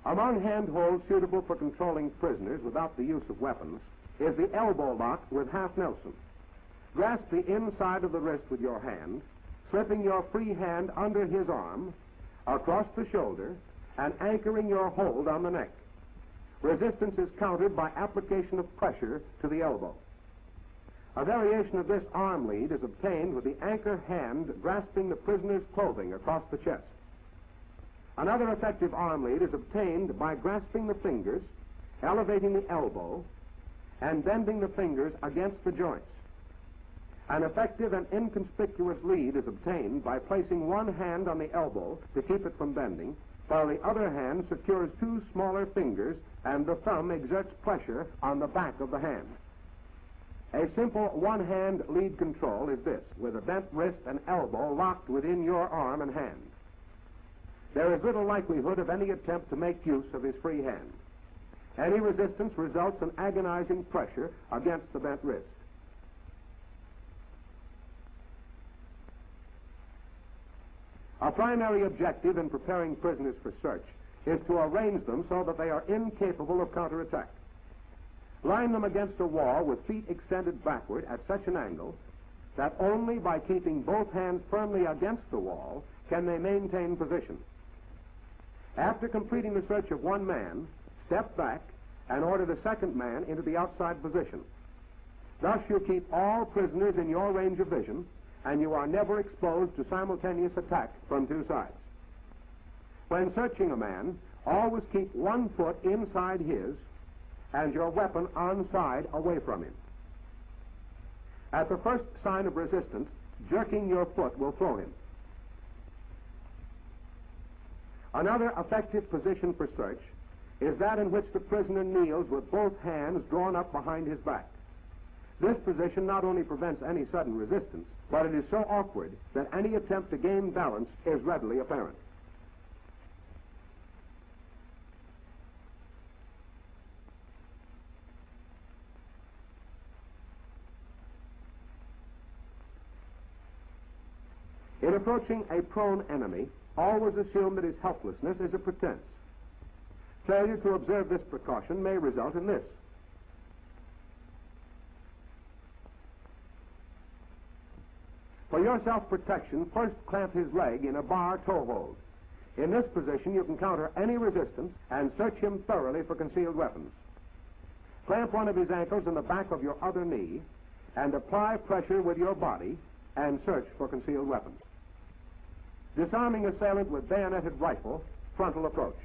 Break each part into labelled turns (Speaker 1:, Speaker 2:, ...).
Speaker 1: Among handholds suitable for controlling prisoners without the use of weapons is the elbow lock with half Nelson. Grasp the inside of the wrist with your hand, slipping your free hand under his arm, across the shoulder, and anchoring your hold on the neck. Resistance is countered by application of pressure to the elbow. A variation of this arm lead is obtained with the anchor hand grasping the prisoner's clothing across the chest. Another effective arm lead is obtained by grasping the fingers, elevating the elbow, and bending the fingers against the joints. An effective and inconspicuous lead is obtained by placing one hand on the elbow to keep it from bending, while the other hand secures two smaller fingers and the thumb exerts pressure on the back of the hand. A simple one-hand lead control is this, with a bent wrist and elbow locked within your arm and hand. There is little likelihood of any attempt to make use of his free hand. Any resistance results in agonizing pressure against the bent wrist. A primary objective in preparing prisoners for search is to arrange them so that they are incapable of counterattack. Line them against a wall with feet extended backward at such an angle that only by keeping both hands firmly against the wall can they maintain position. After completing the search of one man, step back and order the second man into the outside position. Thus you keep all prisoners in your range of vision, and you are never exposed to simultaneous attack from two sides. When searching a man, always keep one foot inside his and your weapon on side away from him. At the first sign of resistance, jerking your foot will throw him. Another effective position for search is that in which the prisoner kneels with both hands drawn up behind his back. This position not only prevents any sudden resistance, but it is so awkward that any attempt to gain balance is readily apparent. In approaching a prone enemy, always assume that his helplessness is a pretense. Failure to observe this precaution may result in this. For your self-protection, first clamp his leg in a bar toe hold. In this position, you can counter any resistance and search him thoroughly for concealed weapons. Clamp one of his ankles in the back of your other knee and apply pressure with your body and search for concealed weapons. Disarming assailant with bayoneted rifle, frontal approach.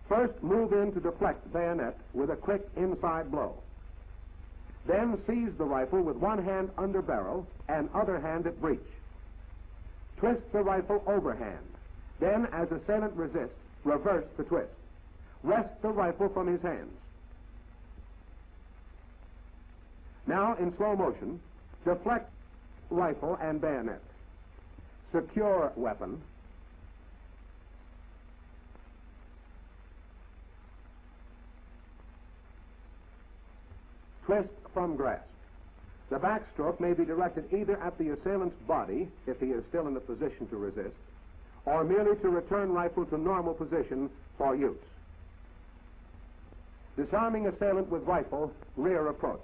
Speaker 1: First, move in to deflect bayonet with a quick inside blow. Then seize the rifle with one hand under barrel and other hand at breech. Twist the rifle overhand. Then, as assailant resists, reverse the twist. Wrest the rifle from his hands. Now, in slow motion, deflect rifle and bayonet. Secure weapon. Twist from grasp. The backstroke may be directed either at the assailant's body, if he is still in the position to resist, or merely to return rifle to normal position for use. Disarming assailant with rifle, rear approach.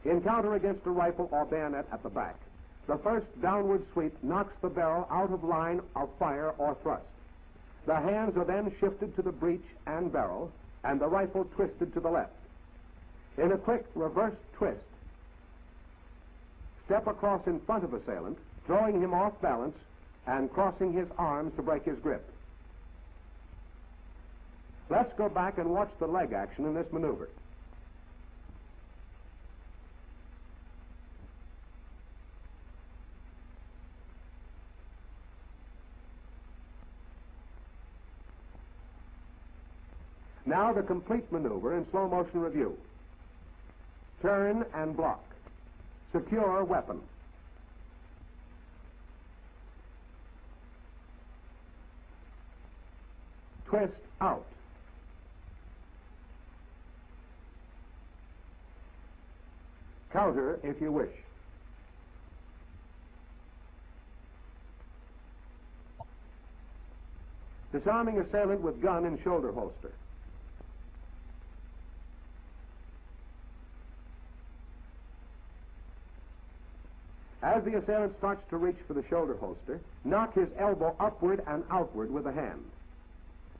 Speaker 1: Encounter against a rifle or bayonet at the back. The first downward sweep knocks the barrel out of line of fire or thrust. The hands are then shifted to the breech and barrel, and the rifle twisted to the left. In a quick reverse twist, step across in front of assailant, throwing him off balance and crossing his arms to break his grip. Let's go back and watch the leg action in this maneuver. Now the complete maneuver in slow motion review. Turn and block. Secure weapon. twist out. Counter if you wish. Disarming assailant with gun in shoulder holster. As the assailant starts to reach for the shoulder holster, knock his elbow upward and outward with the hand.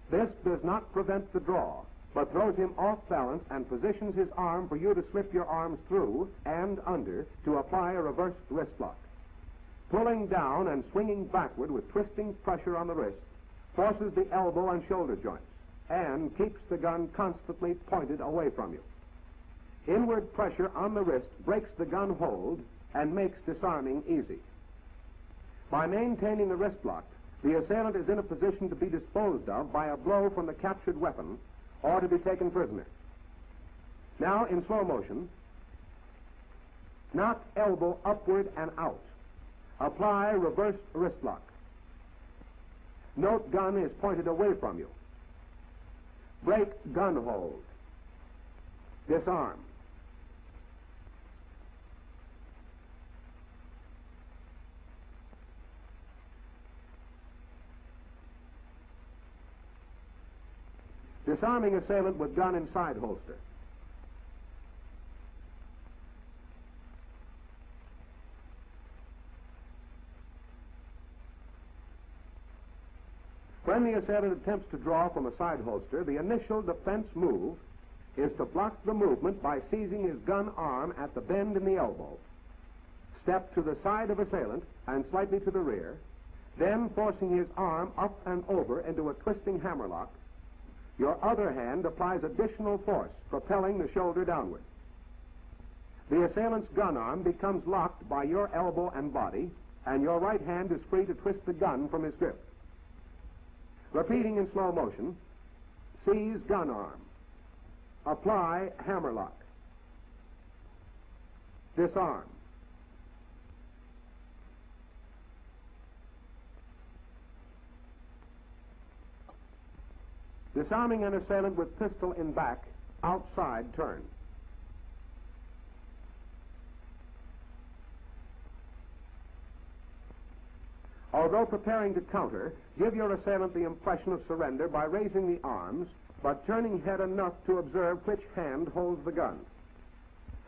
Speaker 1: This does not prevent the draw, but throws him off balance and positions his arm for you to slip your arms through and under to apply a reverse wrist lock. Pulling down and swinging backward with twisting pressure on the wrist forces the elbow and shoulder joints and keeps the gun constantly pointed away from you. Inward pressure on the wrist breaks the gun hold and makes disarming easy. By maintaining the wrist lock, the assailant is in a position to be disposed of by a blow from the captured weapon or to be taken prisoner. Now, in slow motion, knock elbow upward and out. Apply reverse wrist lock. Note gun is pointed away from you. Break gun hold. Disarm. Disarming assailant with gun in side holster. When the assailant attempts to draw from a side holster, the initial defense move is to block the movement by seizing his gun arm at the bend in the elbow. Step to the side of assailant and slightly to the rear, then forcing his arm up and over into a twisting hammerlock. Your other hand applies additional force, propelling the shoulder downward. The assailant's gun arm becomes locked by your elbow and body, and your right hand is free to twist the gun from his grip. Repeating in slow motion, seize gun arm. Apply hammerlock. Disarm. Disarming an assailant with pistol in back, outside turn. Although preparing to counter, give your assailant the impression of surrender by raising the arms, but turning head enough to observe which hand holds the gun.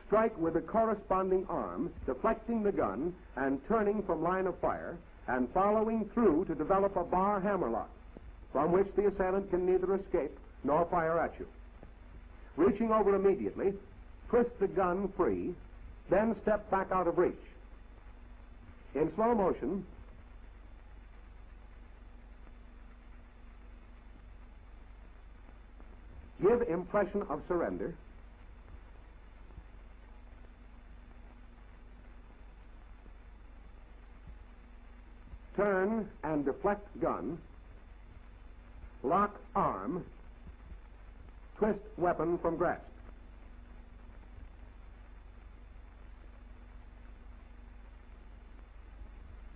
Speaker 1: Strike with the corresponding arm, deflecting the gun and turning from line of fire, and following through to develop a bar hammerlock, from which the assailant can neither escape nor fire at you. Reaching over immediately, twist the gun free, then step back out of reach. In slow motion, give impression of surrender. Turn and deflect gun. Lock arm. Twist weapon from grasp.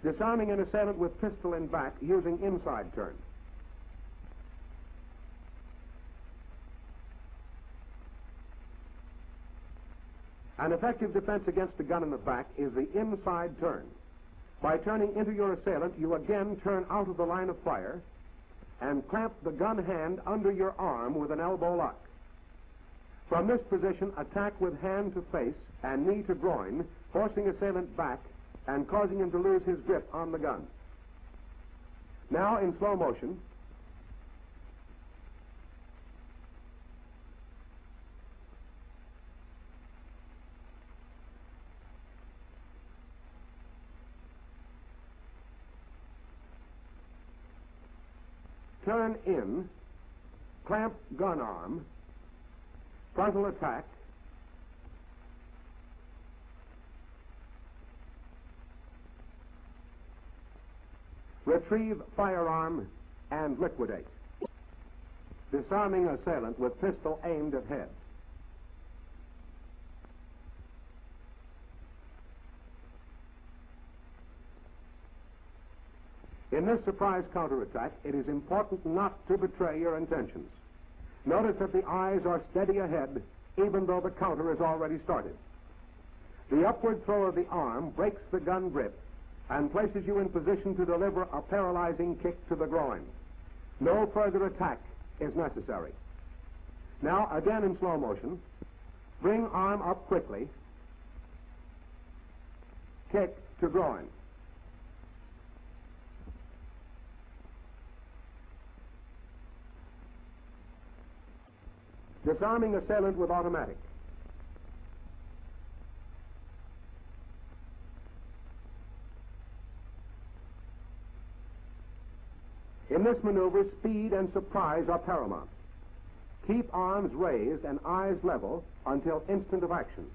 Speaker 1: Disarming an assailant with pistol in back using inside turn. An effective defense against a gun in the back is the inside turn. By turning into your assailant, you again turn out of the line of fire and clamp the gun hand under your arm with an elbow lock. From this position, attack with hand to face and knee to groin, forcing assailant back and causing him to lose his grip on the gun. Now, in slow motion, turn in, clamp gun arm, frontal attack, retrieve firearm, and liquidate. Disarming assailant with pistol aimed at head. In this surprise counterattack, it is important not to betray your intentions. Notice that the eyes are steady ahead, even though the counter is already started. The upward throw of the arm breaks the gun grip and places you in position to deliver a paralyzing kick to the groin. No further attack is necessary. Now, again in slow motion, bring arm up quickly, kick to groin. Disarming assailant with automatic. In this maneuver, speed and surprise are paramount. Keep arms raised and eyes level until instant of action.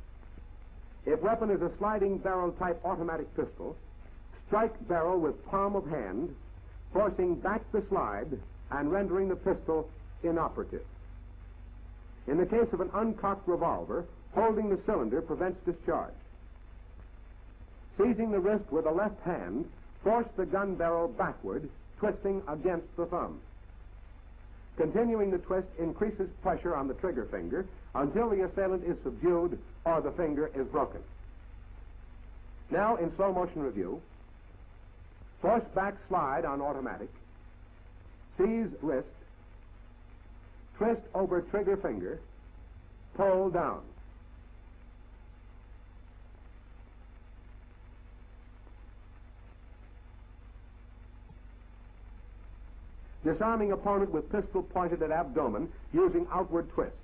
Speaker 1: If weapon is a sliding barrel type automatic pistol, strike barrel with palm of hand, forcing back the slide and rendering the pistol inoperative. In the case of an uncocked revolver, holding the cylinder prevents discharge. Seizing the wrist with the left hand, force the gun barrel backward, twisting against the thumb. Continuing the twist increases pressure on the trigger finger until the assailant is subdued or the finger is broken. Now, in slow motion review, force back slide on automatic, seize wrist, twist over trigger finger, pull down. Disarming opponent with pistol pointed at abdomen using outward twist.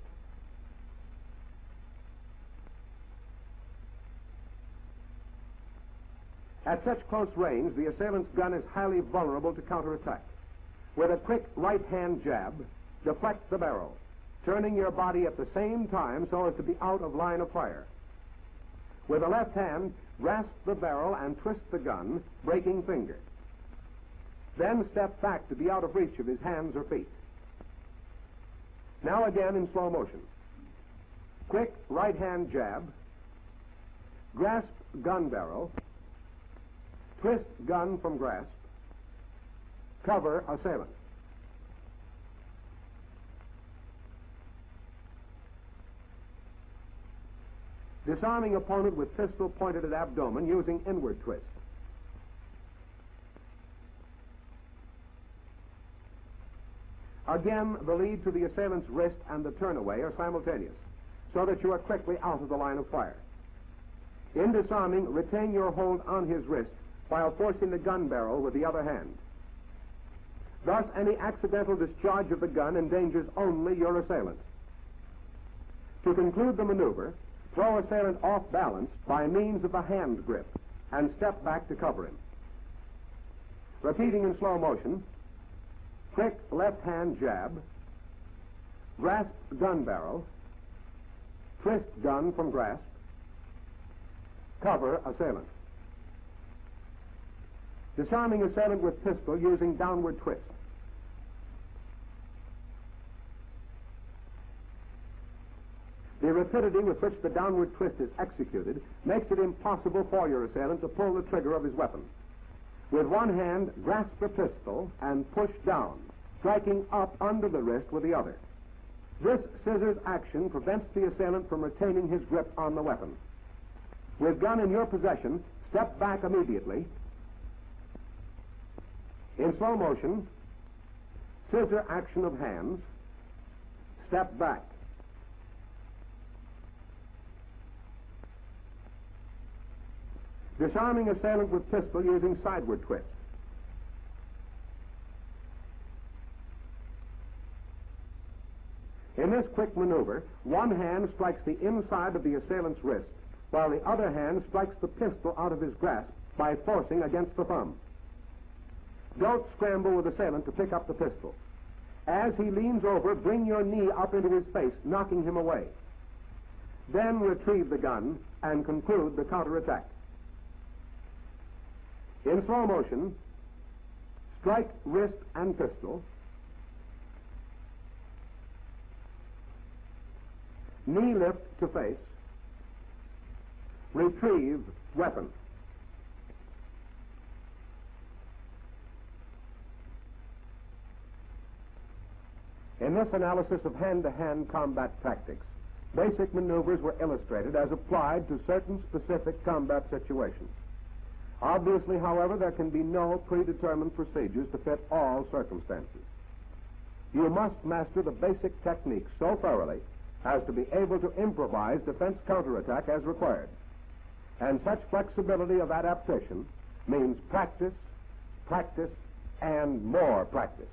Speaker 1: At such close range, the assailant's gun is highly vulnerable to counterattack. With a quick right hand jab, deflect the barrel, turning your body at the same time so as to be out of line of fire. With the left hand, grasp the barrel and twist the gun, breaking finger. Then step back to be out of reach of his hands or feet. Now again in slow motion. Quick right hand jab, grasp gun barrel, twist gun from grasp, cover assailant. Disarming opponent with pistol pointed at abdomen using inward twist. Again, the lead to the assailant's wrist and the turnaway are simultaneous, so that you are quickly out of the line of fire. In disarming, retain your hold on his wrist while forcing the gun barrel with the other hand. Thus, any accidental discharge of the gun endangers only your assailant. To conclude the maneuver, throw assailant off balance by means of the hand grip and step back to cover him. Repeating in slow motion, quick left hand jab, grasp gun barrel, twist gun from grasp, cover assailant. Disarming assailant with pistol using downward twist. The rapidity with which the downward twist is executed makes it impossible for your assailant to pull the trigger of his weapon. With one hand, grasp the pistol and push down, striking up under the wrist with the other. This scissors action prevents the assailant from retaining his grip on the weapon. With gun in your possession, step back immediately. In slow motion, scissor action of hands, step back. Disarming assailant with pistol using sideward twist. In this quick maneuver, one hand strikes the inside of the assailant's wrist, while the other hand strikes the pistol out of his grasp by forcing against the thumb. Don't scramble with assailant to pick up the pistol. As he leans over, bring your knee up into his face, knocking him away. Then retrieve the gun and conclude the counterattack. In slow motion, strike wrist and pistol, knee lift to face, retrieve weapon. In this analysis of hand-to-hand combat tactics, basic maneuvers were illustrated as applied to certain specific combat situations. Obviously, however, there can be no predetermined procedures to fit all circumstances. You must master the basic techniques so thoroughly as to be able to improvise defense counterattack as required. And such flexibility of adaptation means practice, practice, and more practice.